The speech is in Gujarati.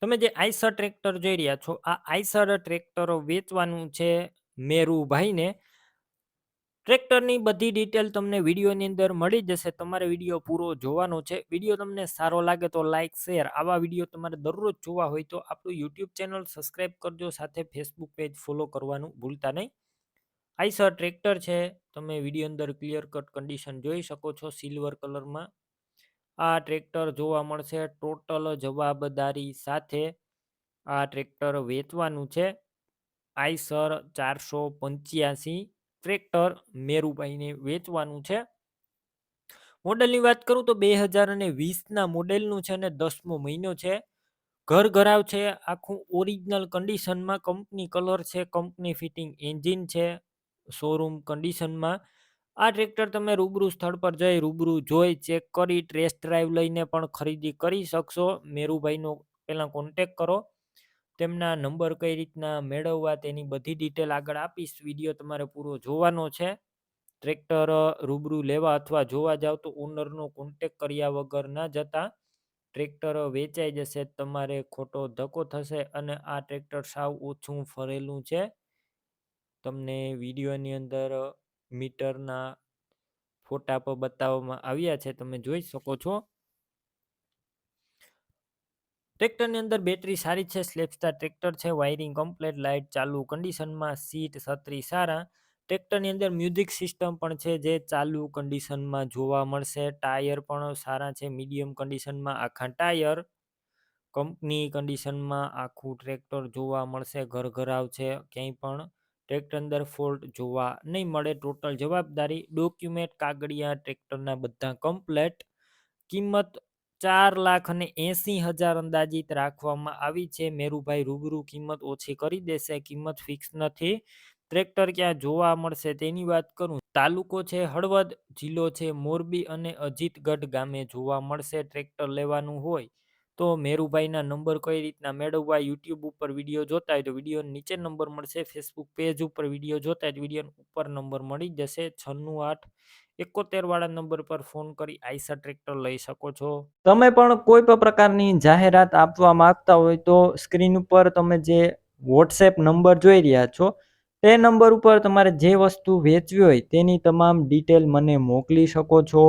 તમે જે આઈસર ટ્રેક્ટર જોઈ રહ્યા છો, આ આઈસર ટ્રેક્ટર વેચવાનું છે મેરુભાઈને. ટ્રેક્ટરની બધી ડિટેલ તમને વિડીયોની અંદર મળી જશે. તમારે વિડીયો પૂરો જોવાનો છે. વિડીયો તમને સારો લાગે તો લાઇક શેર. આવા વિડીયો તમારે દરરોજ જોવા હોય તો આપણું યુટ્યુબ ચેનલ સબસ્ક્રાઈબ કરજો, સાથે ફેસબુક પેજ ફોલો કરવાનું ભૂલતા નહીં. આઈસર ટ્રેક્ટર છે, તમે વિડીયો અંદર ક્લિયર કટ કન્ડિશન જોઈ શકો છો સિલ્વર કલરમાં. આ ટ્રેક્ટર જોવા મળશે ટોટલ જવાબદારી સાથે. આ ટ્રેક્ટર વેચવાનું છે. આઈસર 485 ટ્રેક્ટર મેરુભાઈને વેચવાનું છે. મોડલની વાત કરું તો 2020ના મોડેલનું છે અને 10મો મહિનો છે. ઘર ઘરાવ છે, આખું ઓરિજિનલ કન્ડિશનમાં, કંપની કલર છે, કંપની ફિટિંગ એન્જિન છે, શોરૂમ કન્ડિશનમાં. આ ટ્રેક્ટર તમે રૂબરૂ સ્થળ પર જઈ રૂબરૂ જોઈ ચેક કરી ટેસ્ટ ડ્રાઈવ લઈને પણ ખરીદી કરી શકશો. મેરુભાઈનો પહેલાં કોન્ટેક કરો. તેમના નંબર કઈ રીતના મેળવવા તેની બધી ડિટેલ આગળ આપીશ. વિડીયો તમારે પૂરો જોવાનો છે. ટ્રેક્ટર રૂબરૂ લેવા અથવા જોવા જાવ તો ઓનરનો કોન્ટેક કર્યા વગર ના જતા. ટ્રેક્ટર વેચાઈ જશે, તમારે ખોટો ધક્કો થશે. અને આ ટ્રેક્ટર સાવ ઓછું ફરેલું છે. તમને વિડીયોની અંદર મીટરના ફોટા પર બતાવવામાં આવ્યા છે, તમે જોઈ શકો છો. ટ્રેક્ટરની અંદર બેટરી સારી છે, સ્લેપસ્ટાર ટ્રેક્ટર છે, વાયરિંગ કમ્પ્લેટ, લાઇટ ચાલુ કન્ડિશનમાં, સીટ છત્રી સારા. ટ્રેક્ટરની અંદર મ્યુઝિક સિસ્ટમ પણ છે જે ચાલુ કન્ડિશનમાં જોવા મળશે. ટાયર પણ સારા છે, મીડિયમ કન્ડિશનમાં આખા ટાયર. કંપની કન્ડિશનમાં આખું ટ્રેક્ટર જોવા મળશે. ઘરઘરાવ છે, ક્યાંય પણ ટ્રેક્ટર અંદર ફોલ્ટ જોવા નહીં મળે. ટોટલ જવાબદારી, ડોક્યુમેન્ટ, કાગળિયા ટ્રેક્ટરના બધા કમ્પ્લેટ. કિંમત 4,80,000 અંદાજિત રાખવામાં આવી છે. મેરુભાઈ રૂબરૂ કિંમત ઓછી કરી દેશે, કિંમત ફિક્સ નથી. ટ્રેક્ટર ક્યાં જોવા મળશે તેની વાત કરું, તાલુકો છે હળવદ, જિલ્લો છે મોરબી અને અજીતગઢ ગામે જોવા મળશે. ટ્રેક્ટર લેવાનું હોય તો મેરુભાઈના નંબર કઈ રીતના મેળવવા, યુટ્યુબ ઉપર વિડીયો જોતા હોય તો વિડીયો નીચે નંબર મળશે. ફેસબુક પેજ ઉપર વિડીયો જોતા હોય તો વિડીયો ઉપર નંબર મળી જશે. 968171 વાળા નંબર પર ફોન કરી આઈસર ટ્રેક્ટર લઈ શકો છો. તમે પણ કોઈ પણ પ્રકારની જાહેરાત આપવા માંગતા હોય તો સ્ક્રીન ઉપર તમે જે વોટ્સએપ નંબર જોઈ રહ્યા છો તે નંબર ઉપર તમારે જે વસ્તુ વેચવી હોય તેની તમામ ડિટેલ મને મોકલી શકો છો.